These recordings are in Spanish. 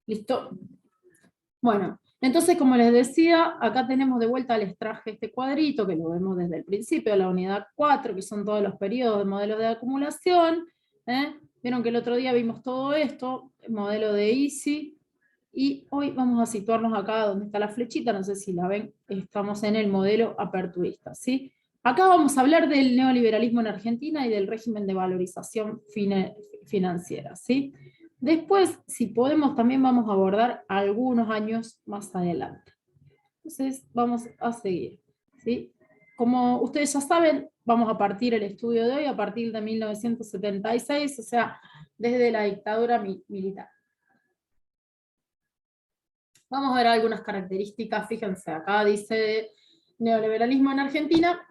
¿Listo? Bueno, entonces como les decía, acá tenemos de vuelta, les traje este cuadrito, que lo vemos desde el principio, la unidad 4, que son todos los periodos de modelos de acumulación. Vieron que el otro día vimos todo esto, el modelo de Easy, y hoy vamos a situarnos acá donde está la flechita, no sé si la ven, estamos en el modelo aperturista, ¿sí? Acá vamos a hablar del neoliberalismo en Argentina y del régimen de valorización financiera, ¿sí? Después, si podemos, también vamos a abordar algunos años más adelante. Entonces, vamos a seguir, ¿sí? Como ustedes ya saben, vamos a partir el estudio de hoy a partir de 1976, o sea, desde la dictadura militar. Vamos a ver algunas características, fíjense, acá dice neoliberalismo en Argentina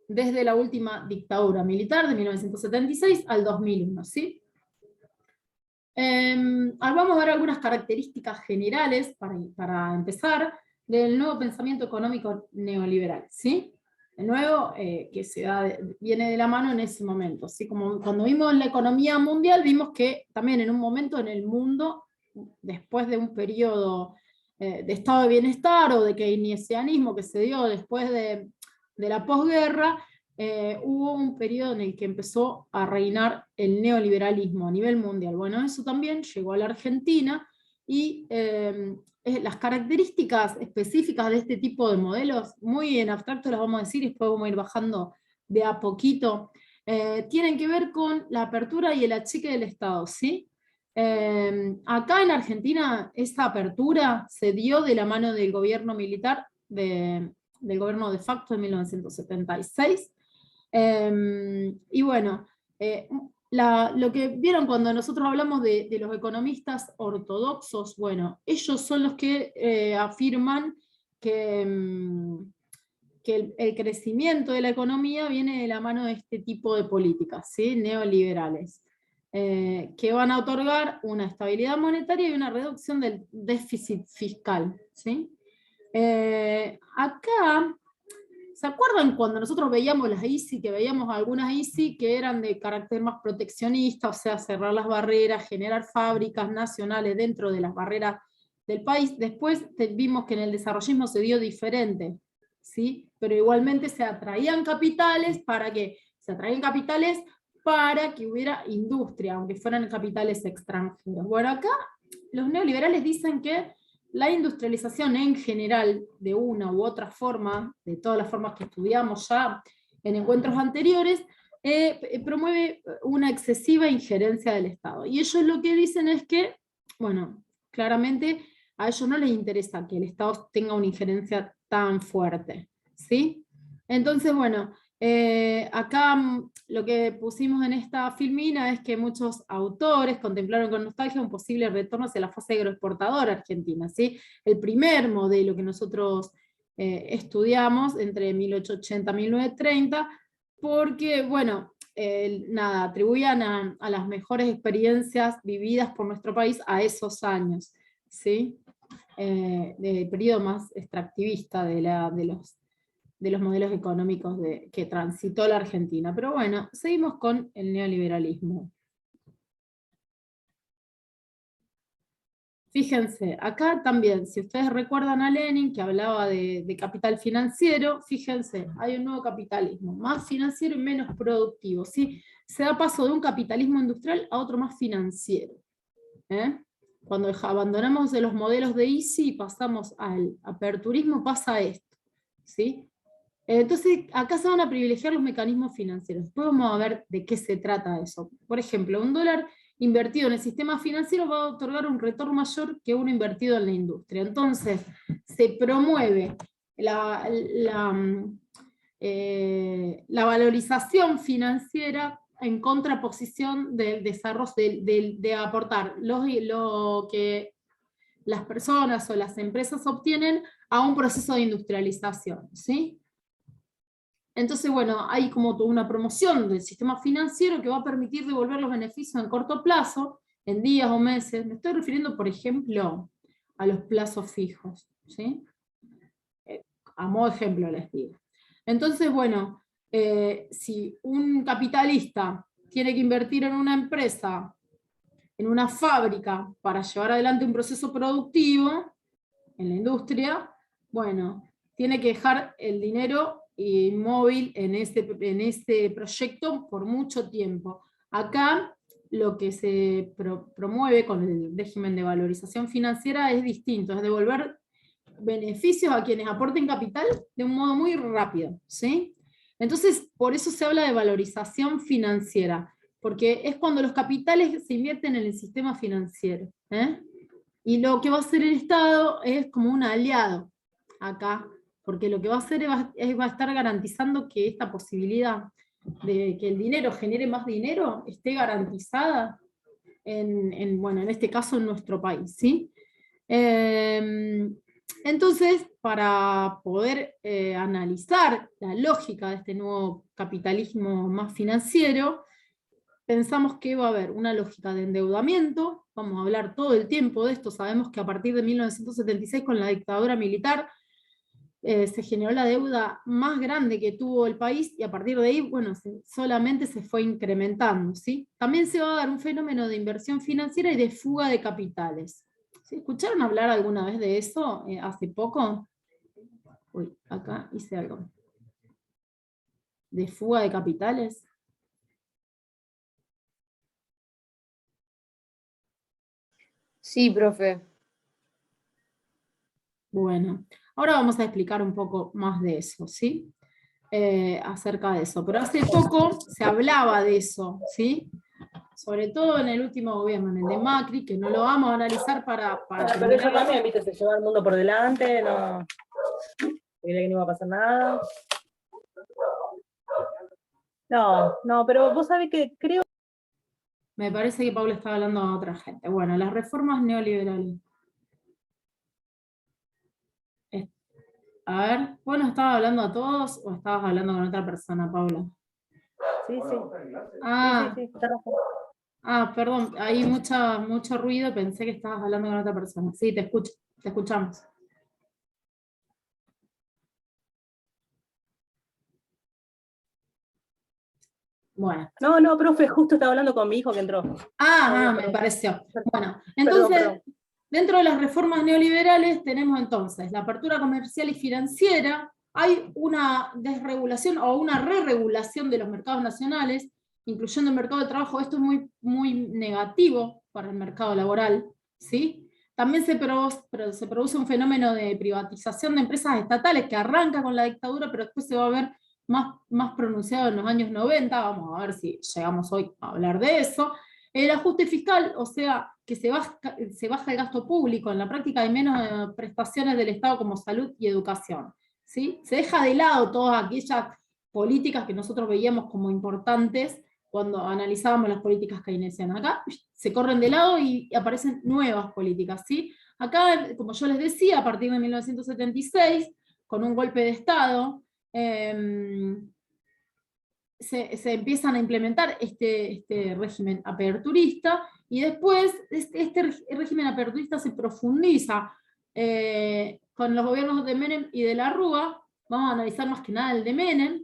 desde la última dictadura militar de 1976 al 2001, ¿sí? Vamos a ver algunas características generales para empezar del nuevo pensamiento económico neoliberal, ¿sí? El nuevo que viene de la mano en ese momento, ¿sí? Como cuando vimos la economía mundial, vimos que también en un momento en el mundo, después de un periodo de estado de bienestar o de keynesianismo que se dio después de la posguerra, hubo un periodo en el que empezó a reinar el neoliberalismo a nivel mundial. Bueno, eso también llegó a la Argentina y las características específicas de este tipo de modelos, muy en abstracto las vamos a decir y después vamos a ir bajando de a poquito, tienen que ver con la apertura y el achique del Estado, ¿sí? Acá en Argentina esa apertura se dio de la mano del gobierno militar del gobierno de facto de 1976. Y bueno, lo que vieron cuando nosotros hablamos de los economistas ortodoxos, bueno, ellos son los que afirman que el crecimiento de la economía viene de la mano de este tipo de políticas, ¿sí? Neoliberales, que van a otorgar una estabilidad monetaria y una reducción del déficit fiscal, ¿sí? Acá, ¿se acuerdan cuando nosotros veíamos las ICI, que veíamos algunas ICI que eran de carácter más proteccionista, o sea, cerrar las barreras, generar fábricas nacionales dentro de las barreras del país? Después vimos que en el desarrollismo se dio diferente, ¿sí? Pero igualmente se atraían capitales para que hubiera industria, aunque fueran capitales extranjeros. Bueno, acá los neoliberales dicen que la industrialización en general, de una u otra forma, de todas las formas que estudiamos ya en encuentros anteriores, promueve una excesiva injerencia del Estado. Y ellos lo que dicen es que, bueno, claramente a ellos no les interesa que el Estado tenga una injerencia tan fuerte, ¿sí? Entonces, bueno, acá lo que pusimos en esta filmina es que muchos autores contemplaron con nostalgia un posible retorno hacia la fase agroexportadora argentina, ¿sí? El primer modelo que nosotros estudiamos entre 1880 y 1930, porque, bueno, nada, atribuían a las mejores experiencias vividas por nuestro país a esos años, ¿sí? Del periodo más extractivista de los modelos económicos que transitó la Argentina. Pero bueno, seguimos con el neoliberalismo. Fíjense, acá también, si ustedes recuerdan a Lenin, que hablaba de capital financiero, fíjense, hay un nuevo capitalismo, más financiero y menos productivo, ¿sí? Se da paso de un capitalismo industrial a otro más financiero. Cuando abandonamos de los modelos de Easy y pasamos al aperturismo, pasa esto, ¿sí? Entonces, acá se van a privilegiar los mecanismos financieros. Después vamos a ver de qué se trata eso. Por ejemplo, un dólar invertido en el sistema financiero va a otorgar un retorno mayor que uno invertido en la industria. Entonces, se promueve la valorización financiera en contraposición del desarrollo, de aportar lo que las personas o las empresas obtienen a un proceso de industrialización, ¿sí? Entonces, bueno, hay como toda una promoción del sistema financiero que va a permitir devolver los beneficios en corto plazo, en días o meses. Me estoy refiriendo, por ejemplo, a los plazos fijos, ¿sí? A modo de ejemplo les digo. Entonces, bueno, si un capitalista tiene que invertir en una empresa en una fábrica para llevar adelante un proceso productivo, en la industria, bueno, tiene que dejar el dinero inmóvil en este proyecto por mucho tiempo. Acá lo que se promueve con el régimen de valorización financiera es distinto, es devolver beneficios a quienes aporten capital de un modo muy rápido, ¿sí? Entonces, por eso se habla de valorización financiera, porque es cuando los capitales se invierten en el sistema financiero, ¿eh? Y lo que va a hacer el Estado es como un aliado acá, porque lo que va a hacer va a estar garantizando que esta posibilidad de que el dinero genere más dinero esté garantizada bueno, en este caso en nuestro país, ¿sí? Entonces, para poder analizar la lógica de este nuevo capitalismo más financiero, pensamos que va a haber una lógica de endeudamiento, vamos a hablar todo el tiempo de esto, sabemos que a partir de 1976 con la dictadura militar se generó la deuda más grande que tuvo el país y a partir de ahí, bueno, solamente se fue incrementando, ¿sí? También se va a dar un fenómeno de inversión financiera y de fuga de capitales. ¿Sí? ¿Escucharon hablar alguna vez de eso hace poco? Uy, acá hice algo. ¿De fuga de capitales? Sí, profe. Bueno, ahora vamos a explicar un poco más de eso, ¿sí? Acerca de eso. Pero hace poco se hablaba de eso, ¿sí? Sobre todo en el último gobierno, en el de Macri, que no lo vamos a analizar para Pero eso también, viste, se lleva el mundo por delante, no creía que no iba a pasar nada. No, pero vos sabés que creo... Me parece que Paula estaba hablando a otra gente. Bueno, las reformas neoliberales. A ver, ¿vos nos estabas hablando a todos o estabas hablando con otra persona, Paula? Sí. Ah, Sí, está razón. Perdón, hay mucho ruido, pensé que estabas hablando con otra persona. Sí, te escucho, te escuchamos. Bueno. No, profe, justo estaba hablando con mi hijo que entró. Me pareció. Bueno, Perdón. entonces, dentro de las reformas neoliberales tenemos entonces la apertura comercial y financiera, hay una desregulación o una re-regulación de los mercados nacionales, incluyendo el mercado de trabajo. Esto es muy negativo para el mercado laboral, ¿sí? También se produce un fenómeno de privatización de empresas estatales que arranca con la dictadura, pero después se va a ver más pronunciado en los años 90, vamos a ver si llegamos hoy a hablar de eso. El ajuste fiscal, o sea, que se baja el gasto público, en la práctica hay menos prestaciones del Estado como salud y educación, ¿sí? Se deja de lado todas aquellas políticas que nosotros veíamos como importantes cuando analizábamos las políticas keynesianas. Acá se corren de lado y aparecen nuevas políticas, ¿sí? Acá, como yo les decía, a partir de 1976, con un golpe de Estado, se empiezan a implementar este régimen aperturista, y después este régimen aperturista se profundiza con los gobiernos de Menem y de la Rúa. Vamos a analizar más que nada el de Menem,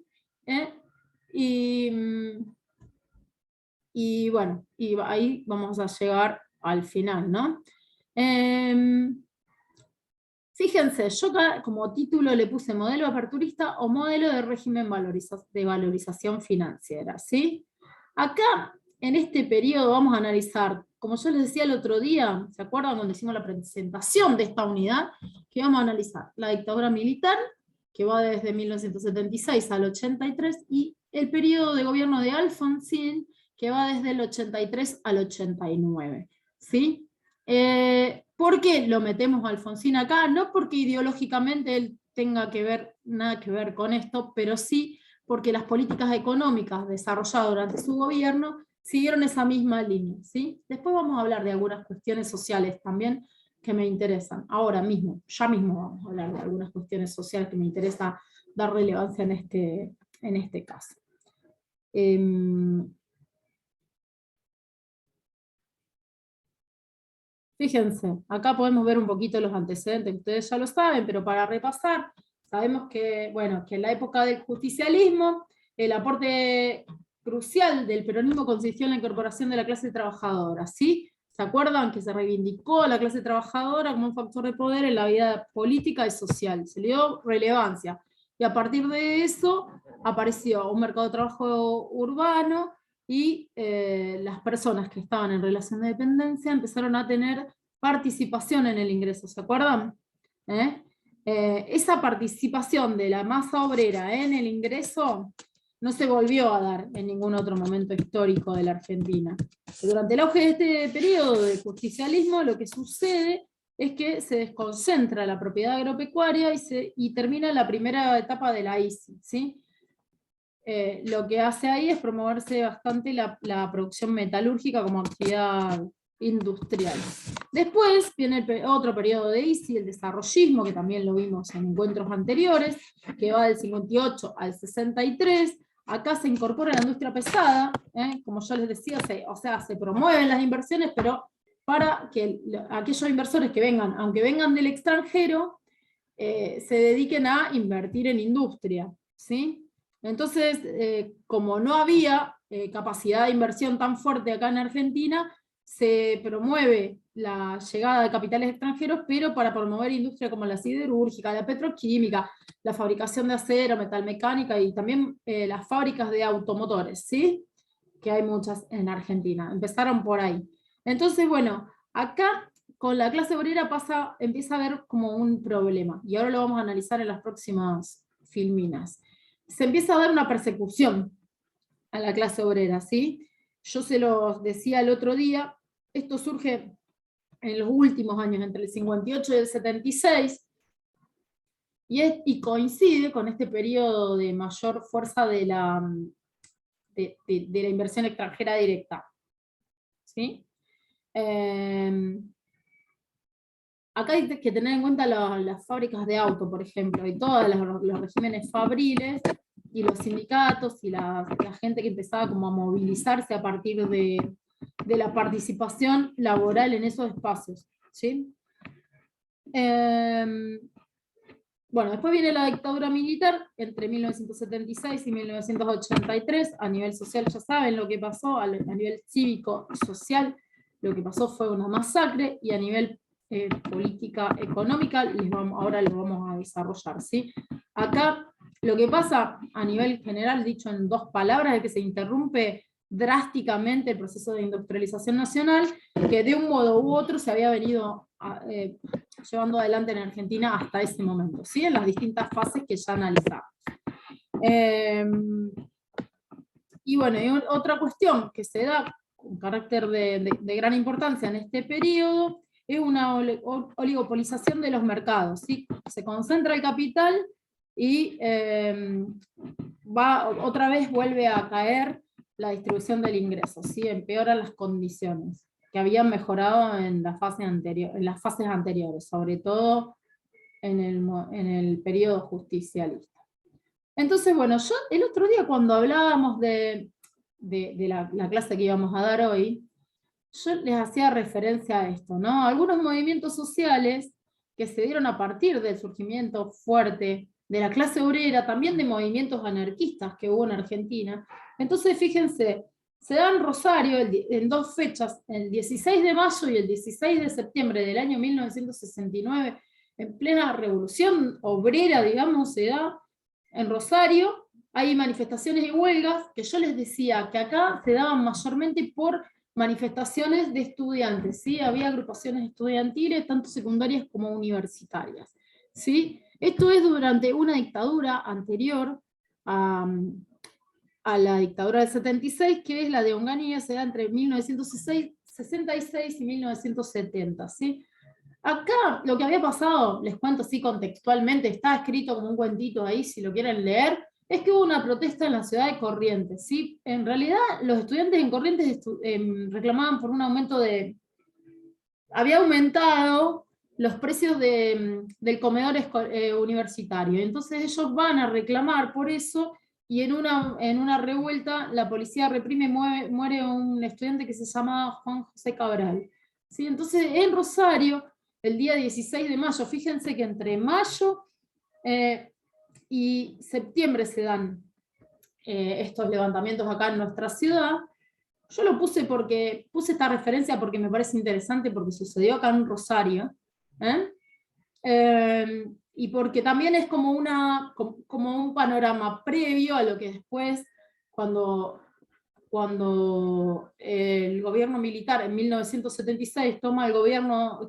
y bueno, y ahí vamos a llegar al final, ¿no? Fíjense, yo acá como título le puse modelo aperturista o modelo de régimen de valorización financiera, ¿sí? Acá, en este periodo, vamos a analizar, como yo les decía el otro día, ¿se acuerdan cuando hicimos la presentación de esta unidad? Que vamos a analizar la dictadura militar, que va desde 1976 al 83, y el periodo de gobierno de Alfonsín, que va desde el 83 al 89, ¿sí? ¿Por qué lo metemos a Alfonsín acá? No porque ideológicamente él tenga nada que ver con esto, pero sí porque las políticas económicas desarrolladas durante su gobierno siguieron esa misma línea, ¿sí? Después vamos a hablar de algunas cuestiones sociales también que me interesan. Ahora mismo, ya mismo vamos a hablar de algunas cuestiones sociales que me interesa dar relevancia en este caso. Fíjense, acá podemos ver un poquito los antecedentes, ustedes ya lo saben, pero para repasar, sabemos que, bueno, que en la época del justicialismo, el aporte crucial del peronismo consistió en la incorporación de la clase trabajadora, ¿sí? ¿Se acuerdan que se reivindicó a la clase trabajadora como un factor de poder en la vida política y social? Se le dio relevancia. Y a partir de eso apareció un mercado de trabajo urbano y las personas que estaban en relación de dependencia empezaron a tener participación en el ingreso, ¿se acuerdan? Esa participación de la masa obrera en el ingreso no se volvió a dar en ningún otro momento histórico de la Argentina. Durante el auge de este periodo de justicialismo, lo que sucede es que se desconcentra la propiedad agropecuaria y termina la primera etapa de la ICI, ¿sí? Lo que hace ahí es promoverse bastante la producción metalúrgica como actividad industrial. Después viene otro periodo de ICI, el desarrollismo, que también lo vimos en encuentros anteriores, que va del 58 al 63. Acá se incorpora la industria pesada, como yo les decía, se promueven las inversiones, pero para que aquellos inversores que vengan, aunque vengan del extranjero, se dediquen a invertir en industria, ¿sí? Entonces, como no había capacidad de inversión tan fuerte acá en Argentina, se promueve la llegada de capitales extranjeros, pero para promover industria como la siderúrgica, la petroquímica, la fabricación de acero, metalmecánica y también las fábricas de automotores, ¿sí? Que hay muchas en Argentina. Empezaron por ahí. Entonces, bueno, acá con la clase obrera empieza a haber como un problema, y ahora lo vamos a analizar en las próximas filminas. Se empieza a dar una persecución a la clase obrera, ¿sí? Yo se los decía el otro día, esto surge en los últimos años, entre el 58 y el 76, y coincide con este periodo de mayor fuerza de la inversión extranjera directa, ¿sí? Acá hay que tener en cuenta las fábricas de auto, por ejemplo, y todos los regímenes fabriles, y los sindicatos, y la gente que empezaba como a movilizarse a partir de la participación laboral en esos espacios, ¿sí? Bueno, después viene la dictadura militar, entre 1976 y 1983, a nivel social ya saben lo que pasó, a nivel cívico y social, lo que pasó fue una masacre, y a nivel política económica, ahora lo vamos a desarrollar, ¿sí? Acá lo que pasa a nivel general, dicho en dos palabras, es que se interrumpe drásticamente el proceso de industrialización nacional, que de un modo u otro se había venido llevando adelante en Argentina hasta ese momento, ¿sí? En las distintas fases que ya analizamos. Y bueno, y otra cuestión que se da con carácter de gran importancia en este periodo es una oligopolización de los mercados, ¿sí? Se concentra el capital y otra vez vuelve a caer la distribución del ingreso, ¿sí? Empeoran las condiciones que habían mejorado en las fases anteriores, sobre todo en el periodo justicialista. Entonces, bueno, yo el otro día cuando hablábamos de la clase que íbamos a dar hoy, yo les hacía referencia a esto, ¿no? Algunos movimientos sociales que se dieron a partir del surgimiento fuerte de la clase obrera, también de movimientos anarquistas que hubo en Argentina. Entonces, fíjense, se da en Rosario en dos fechas, el 16 de mayo y el 16 de septiembre del año 1969, en plena revolución obrera, digamos, se da en Rosario. Hay manifestaciones y huelgas, que yo les decía que acá se daban mayormente por manifestaciones de estudiantes, ¿sí? Había agrupaciones estudiantiles, tanto secundarias como universitarias, ¿sí? Esto es durante una dictadura anterior a la dictadura del 76, que es la de Onganía, se da entre 1966 y 1970, ¿sí? Acá lo que había pasado, les cuento así contextualmente, está escrito como un cuentito ahí, si lo quieren leer, es que hubo una protesta en la ciudad de Corrientes, ¿sí? En realidad, los estudiantes en Corrientes reclamaban por un aumento había aumentado los precios del comedor universitario, entonces ellos van a reclamar por eso, y en una revuelta la policía reprime, muere un estudiante que se llamaba Juan José Cabral, ¿sí? Entonces en Rosario, el día 16 de mayo, fíjense que entre mayo y septiembre se dan estos levantamientos acá en nuestra ciudad, Yo lo puse esta referencia porque me parece interesante, porque sucedió acá en Rosario, ¿eh? Y porque también es como un panorama previo a lo que después, cuando el gobierno militar en 1976 toma el gobierno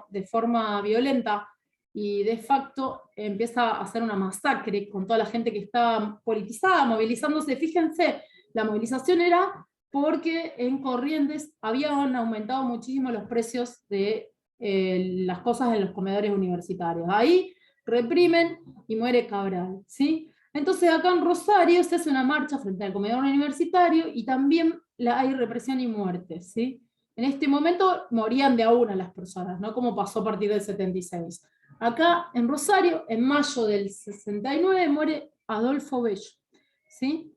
de forma violenta y de facto empieza a hacer una masacre con toda la gente que estaba politizada, movilizándose. Fíjense, la movilización era porque en Corrientes habían aumentado muchísimo los precios de las cosas en los comedores universitarios. Ahí reprimen y muere Cabral, ¿sí? Entonces acá en Rosario se hace una marcha frente al comedor universitario y también hay represión y muerte, ¿sí? En este momento morían de a una las personas, ¿no? Como pasó a partir del 76. Acá en Rosario, en mayo del 69, muere Adolfo Bello, ¿sí?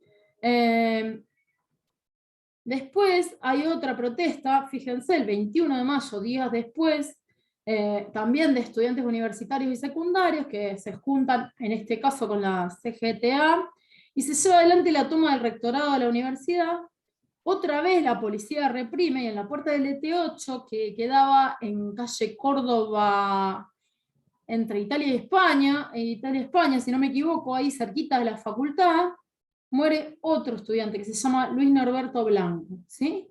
Después hay otra protesta, fíjense, el 21 de mayo, días después, también de estudiantes universitarios y secundarios que se juntan, en este caso con la CGTA, y se lleva adelante la toma del rectorado de la universidad. Otra vez la policía reprime, y en la puerta del ET8, que quedaba en calle Córdoba, entre Italia y España, si no me equivoco, ahí cerquita de la facultad, muere otro estudiante que se llama Luis Norberto Blanco, ¿sí?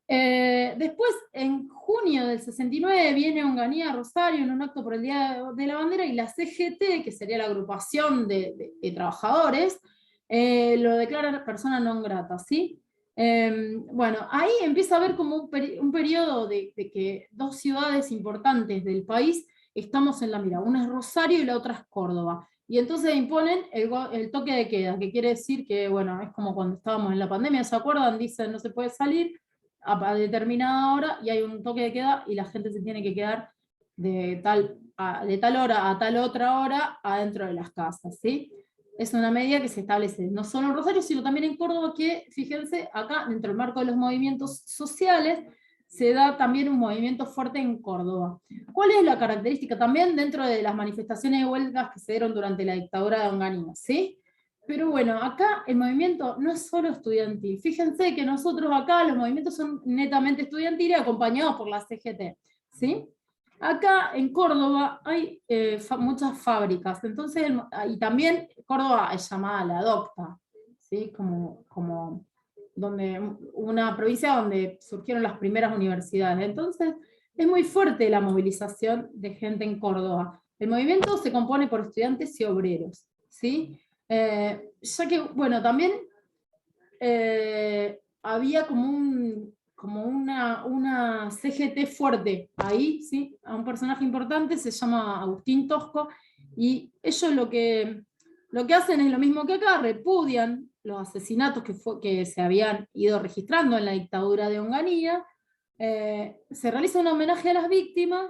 Después, en junio del 69, viene Onganía a Rosario en un acto por el Día de la Bandera, y la CGT, que sería la agrupación de trabajadores, lo declara persona non grata, ¿sí? Bueno, ahí empieza a haber como un periodo de que dos ciudades importantes del país estamos en la mira. Una es Rosario y la otra es Córdoba. Y entonces imponen el toque de queda, que quiere decir que, bueno, es como cuando estábamos en la pandemia, ¿se acuerdan? Dicen no se puede salir a determinada hora y hay un toque de queda y la gente se tiene que quedar de tal hora a tal otra hora adentro de las casas, ¿sí? Es una medida que se establece no solo en Rosario, sino también en Córdoba, que, fíjense, acá, dentro del marco de los movimientos sociales, se da también un movimiento fuerte en Córdoba. ¿Cuál es la característica? También dentro de las manifestaciones de huelgas que se dieron durante la dictadura de Onganía, ¿sí? Pero bueno, acá el movimiento no es solo estudiantil. Fíjense que nosotros acá los movimientos son netamente estudiantiles acompañados por la CGT, ¿sí? Acá en Córdoba hay muchas fábricas, entonces, y también Córdoba es llamada la docta, ¿sí? Como una provincia donde surgieron las primeras universidades. Entonces, es muy fuerte la movilización de gente en Córdoba. El movimiento se compone por estudiantes y obreros, ¿sí? Ya que, bueno, también había como una CGT fuerte ahí, ¿sí? A un personaje importante, se llama Agustín Tosco, y ellos lo que hacen es lo mismo que acá, repudian los asesinatos que se habían ido registrando en la dictadura de Onganía, se realiza un homenaje a las víctimas,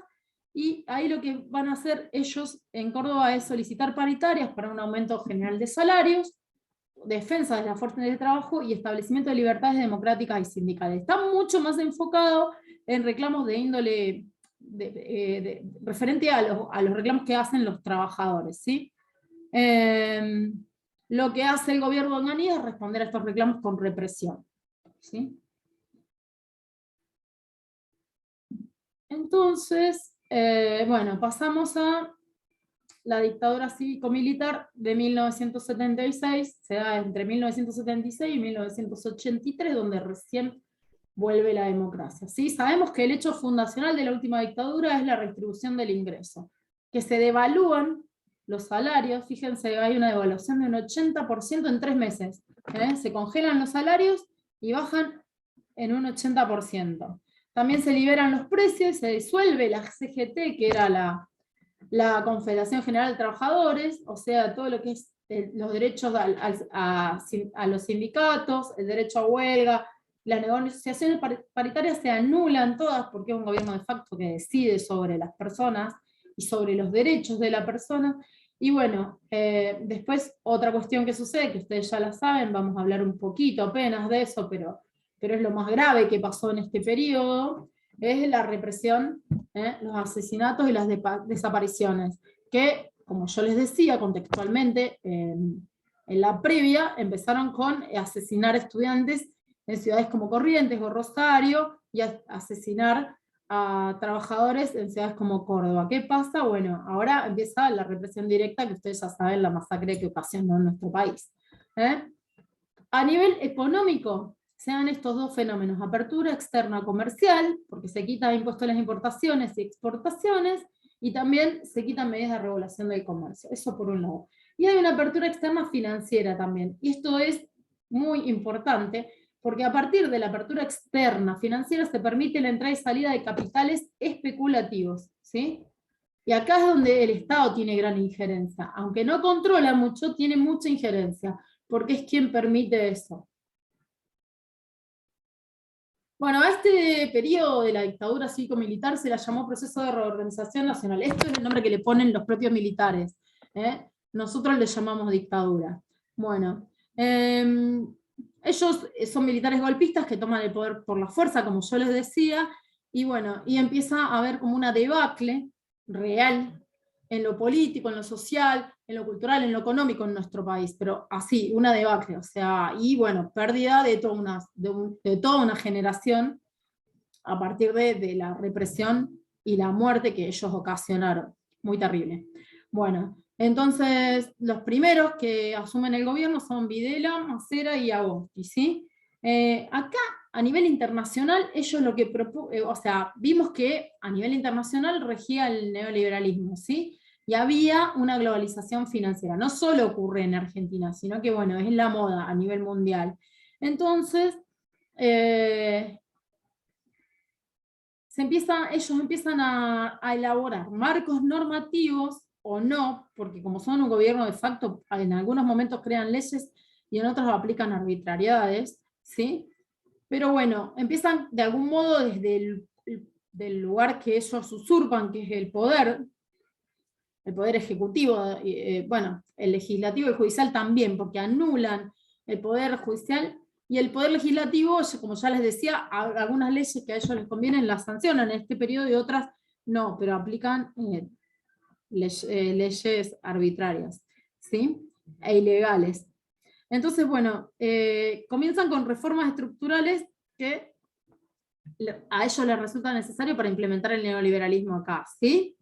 y ahí lo que van a hacer ellos en Córdoba es solicitar paritarias para un aumento general de salarios, defensa de las fuerzas de trabajo y establecimiento de libertades democráticas y sindicales. Está mucho más enfocado en reclamos de índole referente a los reclamos que hacen los trabajadores, ¿sí? Lo que hace el gobierno de Onganía es responder a estos reclamos con represión, ¿sí? Entonces, bueno, pasamos a la dictadura cívico-militar de 1976, se da entre 1976 y 1983, donde recién vuelve la democracia, ¿sí? Sabemos que el hecho fundacional de la última dictadura es la redistribución del ingreso, que se devalúan los salarios. Fíjense, hay una devaluación de un 80% en 3 meses, ¿eh? Se congelan los salarios y bajan en un 80%. También se liberan los precios, se disuelve la CGT, que era la Confederación General de Trabajadores, o sea, todo lo que es los derechos a los sindicatos, el derecho a huelga, las negociaciones paritarias se anulan todas porque es un gobierno de facto que decide sobre las personas y sobre los derechos de la persona. Y bueno, después otra cuestión que sucede, que ustedes ya la saben, vamos a hablar un poquito apenas de eso, pero es lo más grave que pasó en este periodo, es la represión, los asesinatos y las desapariciones, que, como yo les decía contextualmente, en la previa empezaron con asesinar estudiantes en ciudades como Corrientes o Rosario, y asesinar a trabajadores en ciudades como Córdoba. ¿Qué pasa? Bueno, ahora empieza la represión directa, que ustedes ya saben la masacre que ocasionó en nuestro país. A nivel económico, se dan estos dos fenómenos: apertura externa comercial, porque se quita impuestos a las importaciones y exportaciones, y también se quitan medidas de regulación del comercio. Eso por un lado. Y hay una apertura externa financiera también, y esto es muy importante, porque a partir de la apertura externa financiera se permite la entrada y salida de capitales especulativos, ¿sí? Y acá es donde el Estado tiene gran injerencia. Aunque no controla mucho, tiene mucha injerencia, porque es quien permite eso. Bueno, a este periodo de la dictadura cívico-militar se la llamó Proceso de Reorganización Nacional. Esto es el nombre que le ponen los propios militares. Nosotros le llamamos dictadura. Bueno, ellos son militares golpistas que toman el poder por la fuerza, como yo les decía, y bueno, y empieza a haber como una debacle real en lo político, en lo social, en lo cultural, en lo económico en nuestro país, pero así, una debacle, o sea, y bueno, pérdida de toda una generación a partir de la represión y la muerte que ellos ocasionaron. Muy terrible. Bueno, entonces los primeros que asumen el gobierno son Videla, Macera y Agosti, ¿sí? Acá, a nivel internacional, ellos lo que o sea, vimos que a nivel internacional regía el neoliberalismo, ¿sí? Y había una globalización financiera. No solo ocurre en Argentina, sino que, bueno, es la moda a nivel mundial. Entonces, ellos empiezan a elaborar marcos normativos, o no, porque como son un gobierno de facto, en algunos momentos crean leyes y en otros aplican arbitrariedades, ¿sí? Pero bueno, empiezan de algún modo desde del lugar que ellos usurpan, que es el poder ejecutivo, bueno, el legislativo y el judicial también, porque anulan el poder judicial, y el poder legislativo, como ya les decía, algunas leyes que a ellos les convienen las sancionan en este periodo y otras no, pero aplican leyes arbitrarias, ¿sí? E ilegales. Entonces, bueno, comienzan con reformas estructurales que a ellos les resulta necesario para implementar el neoliberalismo acá, ¿sí?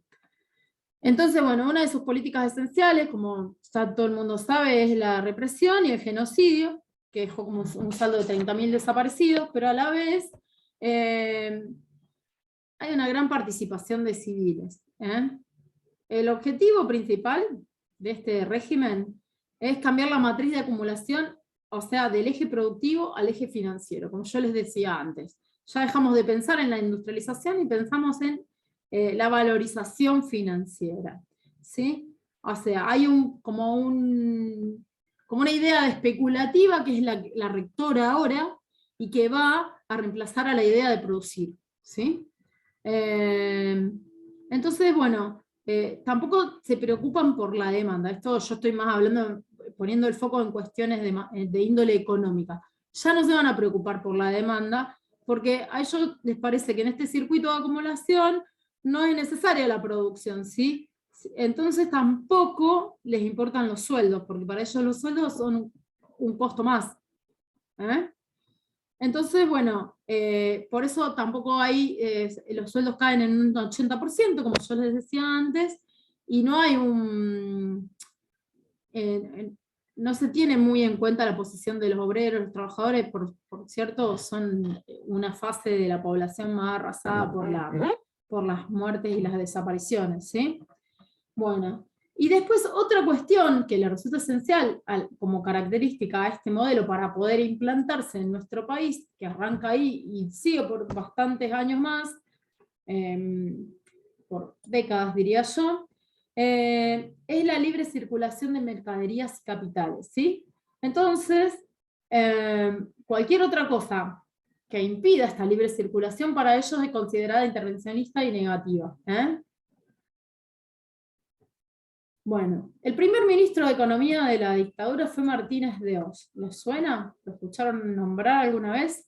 Entonces, bueno, una de sus políticas esenciales, como ya todo el mundo sabe, es la represión y el genocidio, que dejó como un saldo de 30.000 desaparecidos, pero a la vez hay una gran participación de civiles. El objetivo principal de este régimen es cambiar la matriz de acumulación, o sea, del eje productivo al eje financiero, como yo les decía antes. Ya dejamos de pensar en la industrialización y pensamos en la valorización financiera, ¿sí? O sea, hay como una idea especulativa que es la rectora ahora y que va a reemplazar a la idea de producir, ¿sí? Entonces, bueno, tampoco se preocupan por la demanda. Esto yo estoy más hablando, poniendo el foco en cuestiones de índole económica. Ya no se van a preocupar por la demanda, porque a ellos les parece que en este circuito de acumulación no es necesaria la producción, ¿sí? Entonces tampoco les importan los sueldos, porque para ellos los sueldos son un costo más. Entonces, bueno, por eso tampoco hay, los sueldos caen en un 80%, como yo les decía antes, y no hay no se tiene muy en cuenta la posición de los obreros, los trabajadores, por cierto, son una fase de la población más arrasada por las muertes y las desapariciones, ¿sí? Bueno, y después otra cuestión que le resulta esencial como característica a este modelo para poder implantarse en nuestro país, que arranca ahí y sigue por bastantes años más, por décadas diría yo, es la libre circulación de mercaderías y capitales, ¿sí? Entonces, cualquier otra cosa que impida esta libre circulación para ellos es considerada intervencionista y negativa. Bueno, el primer ministro de Economía de la dictadura fue Martínez de Oz. ¿Les suena? ¿Lo escucharon nombrar alguna vez?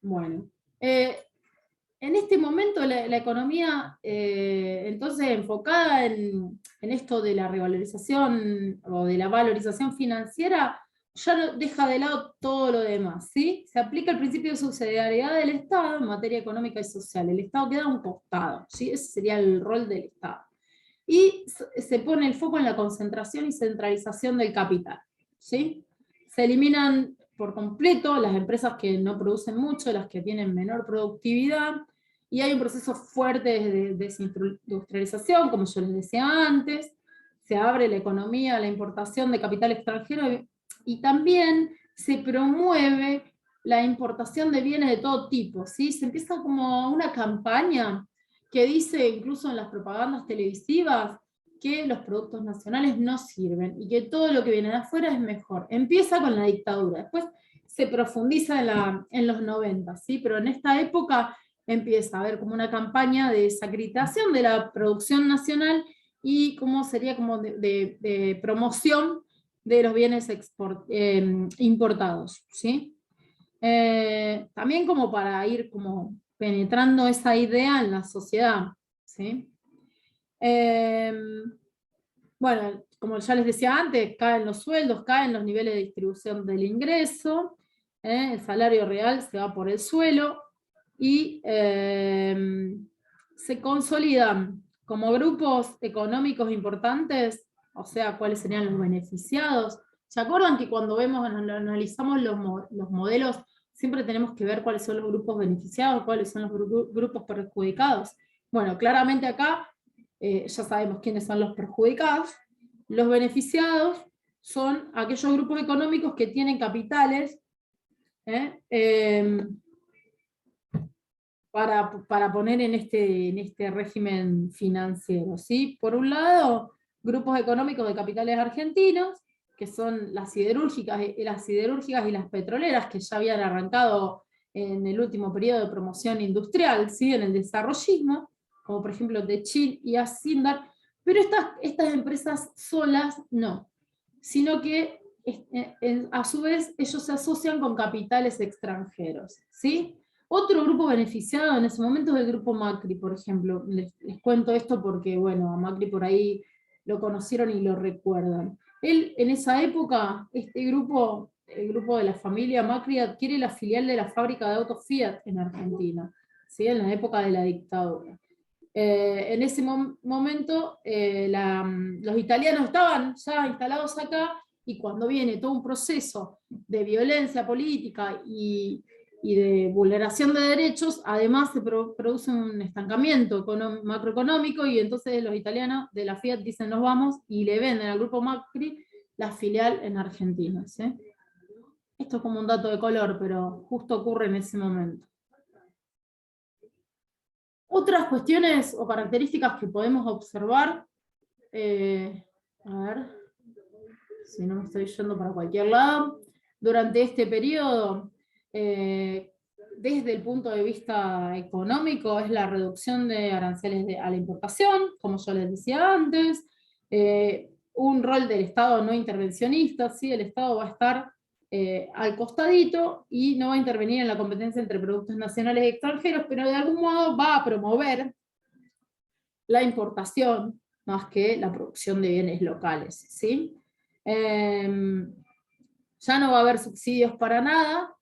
Bueno, en este momento la economía, entonces enfocada en esto de la revalorización o de la valorización financiera, ya no, deja de lado todo lo demás, ¿sí? Se aplica el principio de subsidiariedad del Estado en materia económica y social. El Estado queda a un costado, ¿sí? Ese sería el rol del Estado. Y se pone el foco en la concentración y centralización del capital, ¿sí? Se eliminan por completo las empresas que no producen mucho, las que tienen menor productividad, y hay un proceso fuerte de desindustrialización, como yo les decía antes. Se abre la economía a la importación de capital extranjero y también se promueve la importación de bienes de todo tipo, ¿sí? Se empieza como una campaña que dice, incluso en las propagandas televisivas, que los productos nacionales no sirven y que todo lo que viene de afuera es mejor. Empieza con la dictadura, después se profundiza en los 90, ¿sí? Pero en esta época empieza a haber como una campaña de desacreditación de la producción nacional y como sería como de promoción de los bienes importados, ¿sí? También como para ir como penetrando esa idea en la sociedad, ¿sí? Bueno, como ya les decía antes, caen los sueldos, caen los niveles de distribución del ingreso, el salario real se va por el suelo y se consolidan como grupos económicos importantes, o sea, cuáles serían los beneficiados. ¿Se acuerdan que cuando analizamos los modelos, siempre tenemos que ver cuáles son los grupos beneficiados, cuáles son los grupos perjudicados? Bueno, claramente acá ya sabemos quiénes son los perjudicados. Los beneficiados son aquellos grupos económicos que tienen capitales para poner en este régimen financiero, ¿sí? Por un lado, grupos económicos de capitales argentinos, que son las siderúrgicas y las petroleras, que ya habían arrancado en el último periodo de promoción industrial, ¿sí? En el desarrollismo, como por ejemplo Techin y Asindar, pero estas empresas solas no, sino que a su vez ellos se asocian con capitales extranjeros, ¿sí? Otro grupo beneficiado en ese momento es el grupo Macri, por ejemplo. Les cuento esto porque, bueno, a Macri por ahí lo conocieron y lo recuerdan. Él, en esa época, este grupo, el grupo de la familia Macri, adquiere la filial de la fábrica de autos Fiat en Argentina, ¿sí? En la época de la dictadura. En ese momento, los italianos estaban ya instalados acá, y cuando viene todo un proceso de violencia política y de vulneración de derechos, además se produce un estancamiento macroeconómico, y entonces los italianos de la Fiat dicen nos vamos, y le venden al grupo Macri la filial en Argentina, ¿sí? Esto es como un dato de color, pero justo ocurre en ese momento. Otras cuestiones o características que podemos observar, a ver si no me estoy yendo para cualquier lado, durante este periodo, desde el punto de vista económico, es la reducción de aranceles a la importación, como yo les decía antes, un rol del Estado no intervencionista, ¿sí? El Estado va a estar al costadito y no va a intervenir en la competencia entre productos nacionales y extranjeros, pero de algún modo va a promover la importación más que la producción de bienes locales, ¿sí? Ya no va a haber subsidios para nada,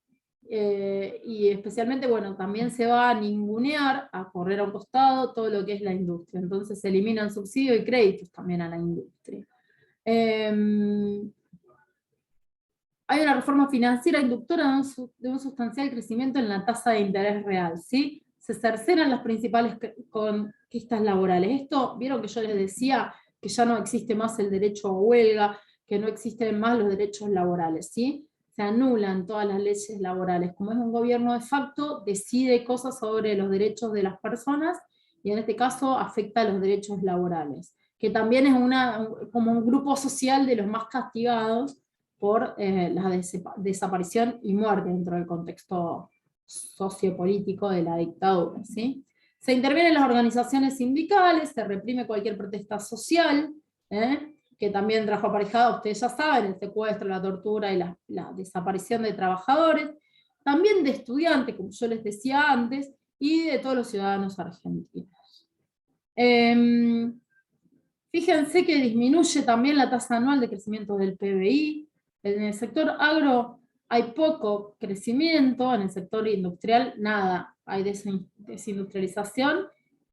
y especialmente, bueno, también se va a ningunear, a correr a un costado todo lo que es la industria. Entonces se eliminan subsidios y créditos también a la industria. Hay una reforma financiera inductora de un sustancial crecimiento en la tasa de interés real, ¿sí? Se cercenan las principales conquistas laborales. Esto, vieron que yo les decía que ya no existe más el derecho a huelga, que no existen más los derechos laborales, ¿sí? Se anulan todas las leyes laborales. Como es un gobierno de facto, decide cosas sobre los derechos de las personas, y en este caso afecta a los derechos laborales, que también es como un grupo social de los más castigados por la desaparición y muerte dentro del contexto sociopolítico de la dictadura, ¿sí? Se intervienen las organizaciones sindicales, se reprime cualquier protesta social, que también trajo aparejado, ustedes ya saben, el secuestro, la tortura y la desaparición de trabajadores, también de estudiantes, como yo les decía antes, y de todos los ciudadanos argentinos. Fíjense que disminuye también la tasa anual de crecimiento del PBI, En el sector agro hay poco crecimiento, en el sector industrial nada, hay desindustrialización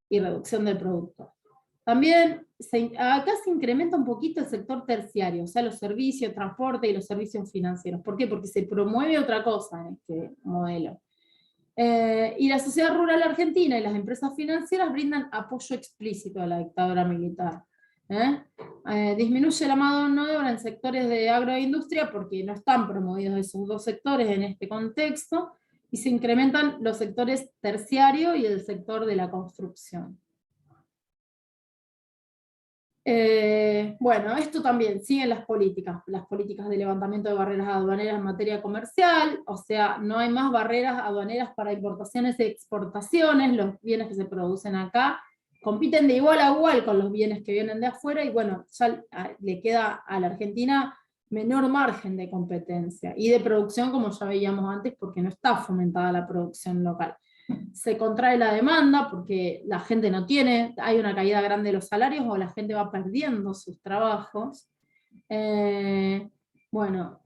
y reducción del producto. También acá se incrementa un poquito el sector terciario, o sea, los servicios, transporte y los servicios financieros. ¿Por qué? Porque se promueve otra cosa en este modelo. Y la sociedad rural argentina y las empresas financieras brindan apoyo explícito a la dictadura militar. Disminuye la mano de obra en sectores de agroindustria porque no están promovidos esos dos sectores en este contexto, y se incrementan los sectores terciario y el sector de la construcción. Bueno, esto también siguen las políticas de levantamiento de barreras aduaneras en materia comercial, o sea, no hay más barreras aduaneras para importaciones y exportaciones, los bienes que se producen acá compiten de igual a igual con los bienes que vienen de afuera, y bueno, ya le queda a la Argentina menor margen de competencia, y de producción, como ya veíamos antes, porque no está fomentada la producción local. Se contrae la demanda porque la gente no tiene, hay una caída grande de los salarios o la gente va perdiendo sus trabajos. Bueno,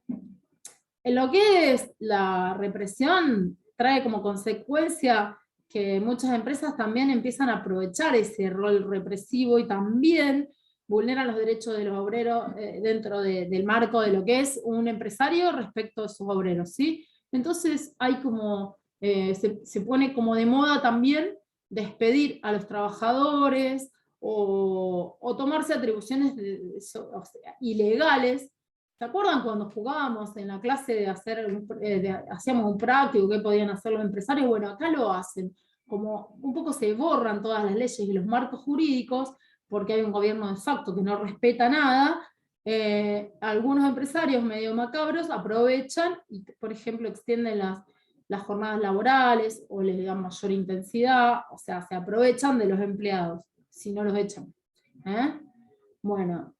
en lo que es la represión, trae como consecuencia que muchas empresas también empiezan a aprovechar ese rol represivo y también vulneran los derechos de los obreros dentro del marco de lo que es un empresario respecto a sus obreros, ¿sí? Entonces hay como, se pone como de moda también despedir a los trabajadores o tomarse atribuciones o sea, ilegales. ¿Se acuerdan cuando jugábamos en la clase de hacíamos un práctico, qué podían hacer los empresarios? Bueno, acá lo hacen, como un poco se borran todas las leyes y los marcos jurídicos, porque hay un gobierno de facto que no respeta nada. Algunos empresarios medio macabros aprovechan y, por ejemplo, extienden las jornadas laborales, o les dan mayor intensidad, o sea, se aprovechan de los empleados, si no los echan. Bueno,